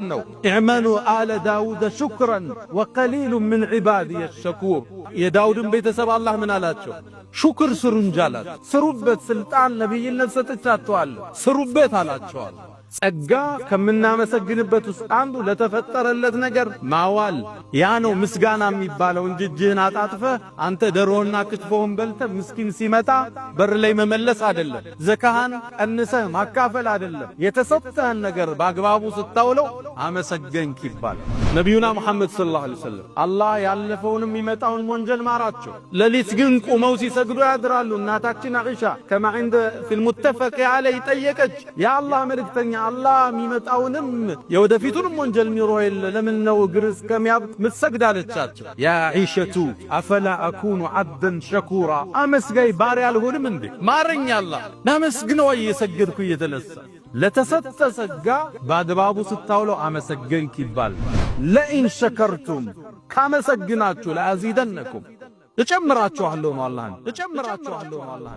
ነው ኢዕመሉ አለ ዳውድ ሹክረን ወቀሊሉ ምን ዒባዲየ ሸኩር። የዳውድን ቤተሰብ አላህ ምን አላቸው? ሹክር ስሩ እንጂ አላቸው። ስሩበት፣ ስልጣን ነቢይነት ሰጥቻችኋለሁ ስሩበት አላቸዋል። ጸጋ ከምናመሰግንበት ውስጥ አንዱ ለተፈጠረለት ነገር ማዋል፣ ያ ነው ምስጋና የሚባለው እንጂ እጅህን አጣጥፈህ አንተ ደሮና ክትፎውን በልተህ ምስኪን ሲመጣ በር ላይ መመለስ አይደለም። ዘካህን ቀንሰህ ማካፈል አይደለም። የተሰጠህን ነገር በአግባቡ ስታውለው አመሰገንክ ይባላል። ነቢዩና ሙሐመድ ሰለላሁ ዐለይሂ ወሰለም አላህ ያለፈውንም የሚመጣውን ወንጀል ማራቸው። ሌሊት ግን ቁመው ሲሰግዱ ያድራሉ። እናታችን አኢሻ ከማ ዐንደ ፊል ሙተፈቅ ዐለይሂ ጠየቀች፣ የአላህ መልእክተኛ አላህ የሚመጣውንም የወደፊቱንም ወንጀል ሚሮ የለ ለምን ነው እግር እስከሚያብጥ ምትሰግድ አለቻቸው። ያ ዒሸቱ አፈላ አኩኑ ዐብደን ሸኩራ፣ አመስጋይ ባሪያ አልሆንም እንዴ? ማረኝ አላህ ናመስግነው እየሰገድኩ እየተነሳ። ለተሰጠ ጸጋ በአግባቡ ስታውለው አመሰገንክ ይባል። ለኢን ሸከርቱም ካመሰግናችሁ ለአዚደነኩም እጨምራችኋለሁ ነው አላህ እጨምራችኋለሁ ነው አላህ።